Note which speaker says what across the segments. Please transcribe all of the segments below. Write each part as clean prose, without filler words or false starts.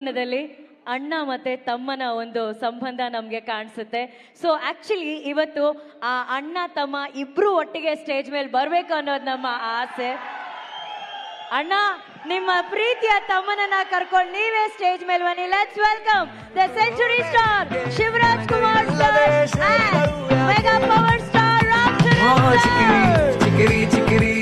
Speaker 1: ಜೀವನದಲ್ಲಿ ಅಣ್ಣ ಮತ್ತೆ ತಮ್ಮನ ಒಂದು ಸಂಬಂಧ ನಮ್ಗೆ ಕಾಣಿಸುತ್ತೆ. ಸೊ ಆಕ್ಚುಲಿ ಇವತ್ತು ಆ ಅಣ್ಣ ತಮ್ಮ ಇಬ್ರು ಒಟ್ಟಿಗೆ ಸ್ಟೇಜ್ ಮೇಲೆ ಬರ್ಬೇಕು ಅನ್ನೋದು ನಮ್ಮ ಆಸೆ. ಅಣ್ಣ, ನಿಮ್ಮ ಪ್ರೀತಿಯ ತಮ್ಮನನ್ನ ಕರ್ಕೊಂಡು ನೀವೇ ಸ್ಟೇಜ್ ಮೇಲೆ ಬನ್ನಿ. Let's welcome the century star Shivaraj Kumar sir and mega power star Ram Charan sir.
Speaker 2: ಚಿಕಿರಿ ಚಿಕಿರಿ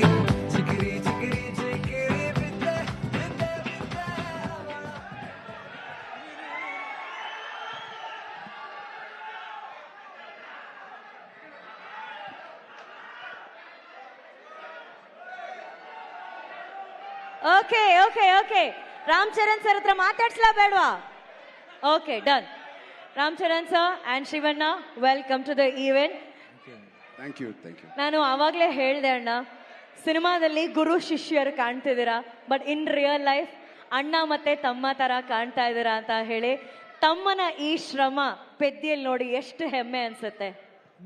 Speaker 1: okay okay okay Ram Charan sir ಹತ್ರ ಮಾತಾಡ್ಸ್ಲಾ ಬೇಡವಾ? Okay, done. Ram Charan sir and Shivanna, welcome to the event.
Speaker 2: Thank you.
Speaker 1: ನಾನು ಆವಾಗಲೇ ಹೇಳಿದೆ ಅಣ್ಣ, ಸಿನಿಮಾದಲ್ಲಿ ಗುರು ಶಿಷ್ಯರು ಕಾಣ್ತಿದ್ದೀರಾ, ಬಟ್ ಇನ್ ರಿಯಲ್ ಲೈಫ್ ಅಣ್ಣ ಮತ್ತೆ ತಮ್ಮ ತರ ಕಾಣ್ತಾ ಇದ್ದೀರಾ ಅಂತ ಹೇಳಿ. ತಮ್ಮನ ಈ ಶ್ರಮ ಪೆದ್ದಿಯಲ್ಲಿ ನೋಡಿ ಎಷ್ಟು ಹೆಮ್ಮೆ ಅನ್ಸುತ್ತೆ.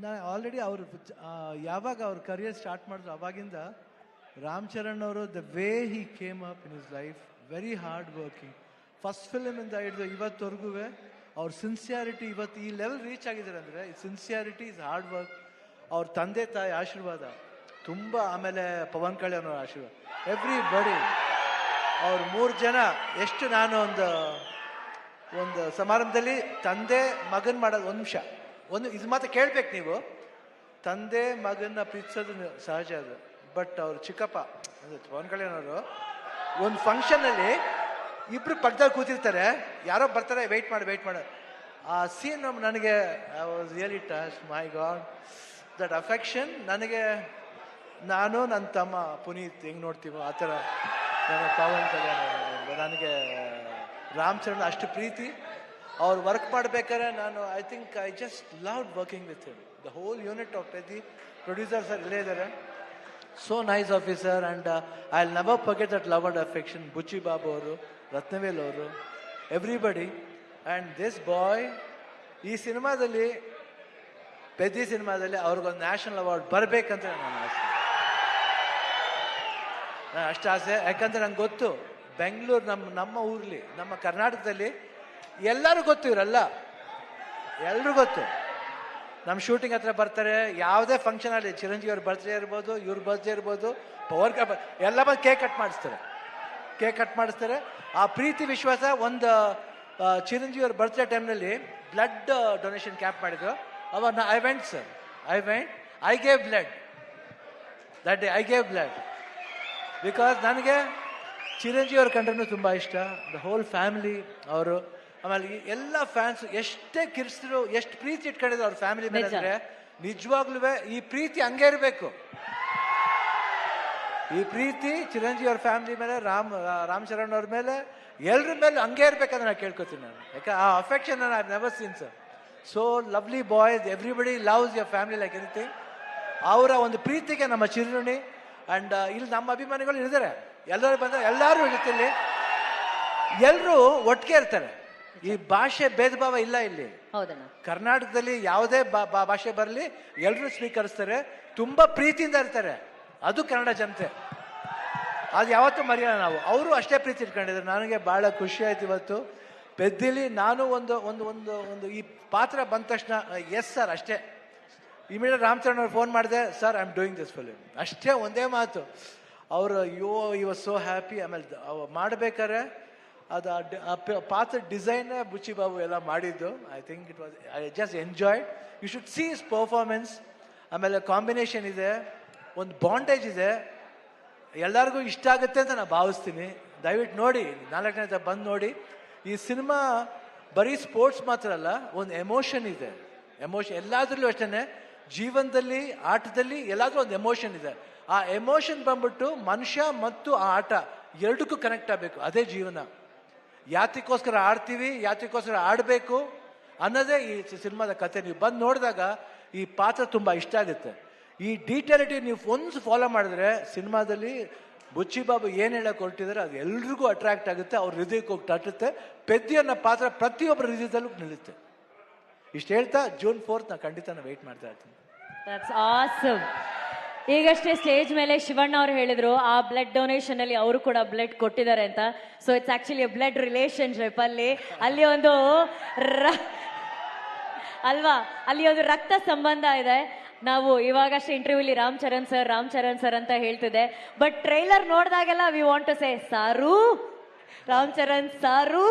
Speaker 3: ನಾ ಆಲ್ರೆಡಿ ಅವರು ಯಾವಾಗ ಅವ್ರ ಕರಿಯರ್ ಸ್ಟಾರ್ಟ್ ಮಾಡಿದ್ರು ಅವಾಗಿಂದ ರಾಮ್ ಚರಣ್ ಅವರು the way he came up in his life, very hard working. First ಫಿಲ್ಮಿಂದ ಹಿಡಿದು ಇವತ್ತವರೆಗೂ ಅವ್ರ ಸಿನ್ಸಿಯಾರಿಟಿ ಇವತ್ತು ಈ ಲೆವೆಲ್ ರೀಚ್ ಆಗಿದ್ದಾರೆ ಅಂದರೆ ಸಿನ್ಸಿಯಾರಿಟಿ ಇಸ್ ಹಾರ್ಡ್ ವರ್ಕ್. ಅವ್ರ ತಂದೆ ತಾಯಿ ಆಶೀರ್ವಾದ ತುಂಬ, ಆಮೇಲೆ ಪವನ್ ಕಲ್ಯಾಣ್ ಅವ್ರ ಆಶೀರ್ವಾದ, ಎವ್ರಿ ಬಡಿ. ಅವ್ರು 3 ಜನ ಎಷ್ಟು ನಾನು ಒಂದು ಸಮಾರಂಭದಲ್ಲಿ ತಂದೆ ಮಗನ್ ಮಾಡೋದು, ಒಂದು ಇದು ಮಾತ್ರ ಕೇಳ್ಬೇಕು ನೀವು, ತಂದೆ ಮಗನ್ನ ಪ್ರೀತಿಸೋದು ಸಹಜ ಅದು. ಬಟ್ ಅವ್ರು ಚಿಕ್ಕಪ್ಪ ಅಂದರೆ ಪವನ್ ಕಲ್ಯಾಣ್ ಅವರು ಒಂದು ಫಂಕ್ಷನಲ್ಲಿ ಇಬ್ರು ಪಕ್ಕದಲ್ಲಿ ಕೂತಿರ್ತಾರೆ, ಯಾರೋ ಬರ್ತಾರೆ, ವೆಯ್ಟ್ ಮಾಡಿ ಆ ಸೀನ್ ನನಗೆ I was really touch. My god, that affection ನನಗೆ, ನಾನು ನನ್ನ ತಮ್ಮ ಪುನೀತ್ ಹೆಂಗೆ ನೋಡ್ತೀವೋ ಆ ಥರ ನನ್ನ ಪವನ್ ಕಲ್ಯಾಣ್ ನನಗೆ ರಾಮ್ ಚರಣ್ ಅಷ್ಟು ಪ್ರೀತಿ. ಅವ್ರು ವರ್ಕ್ ಮಾಡ್ಬೇಕಾದ್ರೆ ನಾನು I think I just love working with him. The whole unit of Peddi producer sir ಇಲ್ಲೇ ಇದ್ದಾರೆ. So nice officer, and I'll never forget that love and affection. Buchi Babu ಅವರು, ರತ್ನವೇಲ್ ಅವರು, ಎವ್ರಿಬಡಿ. ಆ್ಯಂಡ್ ದಿಸ್ ಬಾಯ್ ಈ ಸಿನಿಮಾದಲ್ಲಿ, ಪೆದ್ದಿ ಸಿನಿಮಾದಲ್ಲಿ ಅವ್ರಿಗೊಂದು national award ಬರಬೇಕಂತ ನನ್ನ ಆಸೆ. ನಾನು ಅಷ್ಟು ಆಸೆ, ಯಾಕಂದರೆ ನಂಗೆ ಗೊತ್ತು ಬೆಂಗಳೂರು ನಮ್ಮ ಊರಲ್ಲಿ, ನಮ್ಮ ಕರ್ನಾಟಕದಲ್ಲಿ ಎಲ್ಲರೂ ಗೊತ್ತು, ಇವರೆಲ್ಲ ಎಲ್ಲರೂ ಗೊತ್ತು. ನಮ್ಮ ಶೂಟಿಂಗ್ ಹತ್ರ ಬರ್ತಾರೆ, ಯಾವುದೇ ಫಂಕ್ಷನ್ ಅಲ್ಲಿ, ಚಿರಂಜೀವಿ ಅವ್ರ ಬರ್ತ್ಡೇ ಇರ್ಬೋದು, ಇವ್ರ ಬರ್ತ್ಡೇ ಇರ್ಬೋದು, ಪವರ್ ಎಲ್ಲ ಬಂದು ಕೇಕ್ ಕಟ್ ಮಾಡಿಸ್ತಾರೆ. ಆ ಪ್ರೀತಿ ವಿಶ್ವಾಸ. ಒಂದು ಚಿರಂಜೀವಿ ಅವ್ರ ಬರ್ತ್ಡೇ ಟೈಮ್ನಲ್ಲಿ ಬ್ಲಡ್ ಡೊನೇಷನ್ ಕ್ಯಾಂಪ್ ಮಾಡಿದ್ರು. ಅವಾಗ I went I gave blood that day. I gave blood because ನನಗೆ ಚಿರಂಜೀವಿ ಅವ್ರ ಕಂಡ್ರೂ ತುಂಬ ಇಷ್ಟ, ದ ಹೋಲ್ ಫ್ಯಾಮಿಲಿ ಅವರು. ಆಮೇಲೆ ಎಲ್ಲ ಫ್ಯಾನ್ಸ್ ಎಷ್ಟೇ ಕಿರ್ಸಿದ್ರು, ಎಷ್ಟು ಪ್ರೀತಿ ಇಟ್ಕೊಂಡಿದ್ರು ಅವ್ರ ಫ್ಯಾಮಿಲಿ ಮೇಲೆ ಅಂದರೆ ನಿಜವಾಗ್ಲೂ ಈ ಪ್ರೀತಿ ಹಂಗೆ ಇರಬೇಕು. ಈ ಪ್ರೀತಿ ಚಿರಂಜೀವಿ ಅವ್ರ ಫ್ಯಾಮಿಲಿ ಮೇಲೆ, ರಾಮ್ ಚರಣ್ ಅವ್ರ ಮೇಲೆ, ಎಲ್ಲರ ಮೇಲೆ ಹಂಗೆ ಇರ್ಬೇಕಂದ್ರೆ ನಾನು ಕೇಳ್ಕೊತೀನಿ ನಾನು. ಯಾಕೆ ಆ affection I never seen sir. So lovely boys, everybody loves your family like anything. ಅವರ ಒಂದು ಪ್ರೀತಿಗೆ ನಮ್ಮ ಚಿರುಣಿ. ಆ್ಯಂಡ್ ಇಲ್ಲಿ ನಮ್ಮ ಅಭಿಮಾನಿಗಳು ಇದ್ದಾರೆ, ಎಲ್ಲರೂ ಬಂದರೆ ಎಲ್ಲರೂ ಜೊತೆಲಿ ಎಲ್ಲರೂ ಒಟ್ಟಿಗೆ ಇರ್ತಾರೆ. ಈ ಭಾಷೆ ಭೇದ ಭಾವ ಇಲ್ಲ ಇಲ್ಲಿ. ಕರ್ನಾಟಕದಲ್ಲಿ ಯಾವುದೇ ಭಾಷೆ ಬರಲಿ ಎಲ್ಲರೂ ಸ್ವೀಕರಿಸ್ತಾರೆ, ತುಂಬಾ ಪ್ರೀತಿಯಿಂದ ಇರ್ತಾರೆ. ಅದು ಕನ್ನಡ ಜನತೆ, ಅದು ಯಾವತ್ತೂ ಮರೆಯೋಣ ನಾವು. ಅವರು ಅಷ್ಟೇ ಪ್ರೀತಿ ಇಟ್ಕೊಂಡಿದ್ದಾರೆ. ನನಗೆ ಬಹಳ ಖುಷಿ ಆಯ್ತು ಇವತ್ತು ಪೆದ್ದಿಲಿ. ನಾನು ಒಂದು ಒಂದು ಒಂದು ಒಂದು ಈ ಪಾತ್ರ ಬಂದ ತಕ್ಷಣ ಎಸ್ ಸರ್ ಅಷ್ಟೇ. ಇಮಿಡಿಯೇಟ್ ರಾಮ್ ಚರಣ್ ಅವ್ರು ಫೋನ್ ಮಾಡಿದೆ, sir I am doing this film, ಅಷ್ಟೇ ಒಂದೇ ಮಾತು. ಅವರು ಯು ವಾಸ್ ಸೋ ಹ್ಯಾಪಿ. ಆಮೇಲೆ ಮಾಡ್ಬೇಕಾರೆ ಅದು ಪಾತ್ರ ಡಿಸೈನ್ ಬುಚ್ಚಿ ಬಾಬು ಎಲ್ಲ ಮಾಡಿದ್ದು. I think it was, I just enjoyed. You should see his performance. ಆಮೇಲೆ ಕಾಂಬಿನೇಷನ್ ಇದೆ, ಒಂದು ಬಾಂಡೇಜ್ ಇದೆ, ಎಲ್ಲರಿಗೂ ಇಷ್ಟ ಆಗುತ್ತೆ ಅಂತ ನಾನು ಭಾವಿಸ್ತೀನಿ. ದಯವಿಟ್ಟು ನೋಡಿ, 4 ಗಂಟೆ ಬಂದು ನೋಡಿ. ಈ ಸಿನಿಮಾ ಬರೀ ಸ್ಪೋರ್ಟ್ಸ್ ಮಾತ್ರ ಅಲ್ಲ, ಒಂದು ಎಮೋಷನ್ ಇದೆ. ಎಮೋಷನ್ ಎಲ್ಲಾದ್ರಲ್ಲೂ ಅಷ್ಟೇ, ಜೀವನದಲ್ಲಿ, ಆಟದಲ್ಲಿ ಎಲ್ಲಾದ್ರೂ ಒಂದು ಎಮೋಷನ್ ಇದೆ. ಆ ಎಮೋಷನ್ ಬಂದ್ಬಿಟ್ಟು ಮನುಷ್ಯ ಮತ್ತು ಆ ಆಟ ಎರಡಕ್ಕೂ ಕನೆಕ್ಟ್ ಆಗಬೇಕು. ಅದೇ ಜೀವನ. ಯಾತಕ್ಕೋಸ್ಕರ ಆಡ್ತೀವಿ, ಯಾತಕ್ಕೋಸ್ಕರ ಆಡಬೇಕು ಅನ್ನೋದೇ ಈ ಸಿನಿಮಾದ ಕತೆ. ನೀವು ಬಂದು ನೋಡಿದಾಗ ಈ ಪಾತ್ರ ತುಂಬ ಇಷ್ಟ ಆಗುತ್ತೆ. ಈ ಡೀಟೇಲಿಟಿ ನೀವು ಒಂದು ಫಾಲೋ ಮಾಡಿದ್ರೆ ಸಿನಿಮಾದಲ್ಲಿ ಬುಚ್ಚಿ ಬಾಬು ಏನು ಹೇಳಕ್ಕೆ ಹೊರಟಿದ್ದಾರೆ ಅದು ಎಲ್ರಿಗೂ ಅಟ್ರಾಕ್ಟ್ ಆಗುತ್ತೆ, ಅವ್ರ ಹೃದಯಕ್ಕೆ ಹೋಗಿ ತಟ್ಟುತ್ತೆ. ಪೆದ್ದಿ ಅನ್ನೋ ಪಾತ್ರ ಪ್ರತಿಯೊಬ್ಬರ ಹೃದಯದಲ್ಲೂ ನಿಲ್ಲುತ್ತೆ. ಇಷ್ಟು ಹೇಳ್ತಾ June 4th ನಾನು ಖಂಡಿತ ವೆಯ್ಟ್ ಮಾಡ್ತಾ ಇರ್ತೀನಿ.
Speaker 1: That's awesome. ಈಗಷ್ಟೇ ಸ್ಟೇಜ್ ಮೇಲೆ ಶಿವಣ್ಣ ಅವ್ರು ಹೇಳಿದ್ರು ಆ ಬ್ಲಡ್ ಡೊನೇಷನ್ ಅಲ್ಲಿ ಅವರು ಕೂಡ ಬ್ಲಡ್ ಕೊಟ್ಟಿದ್ದಾರೆ ಅಂತ. So it's actually blood relationship ಅಲ್ಲಿ ಒಂದು ಅಲ್ವಾ, ಅಲ್ಲಿ ಒಂದು ರಕ್ತ ಸಂಬಂಧ ಇದೆ. ನಾವು ಇವಾಗಷ್ಟೇ ಇಂಟರ್ವ್ಯೂಲಿ ರಾಮ್ ಚರಣ್ ಸರ್ ಅಂತ ಹೇಳ್ತಿದ್ದೆ, ಬಟ್ ಟ್ರೈಲರ್ ನೋಡಿದಾಗೆಲ್ಲ we want to say sir, Ram Charan ಸಾರು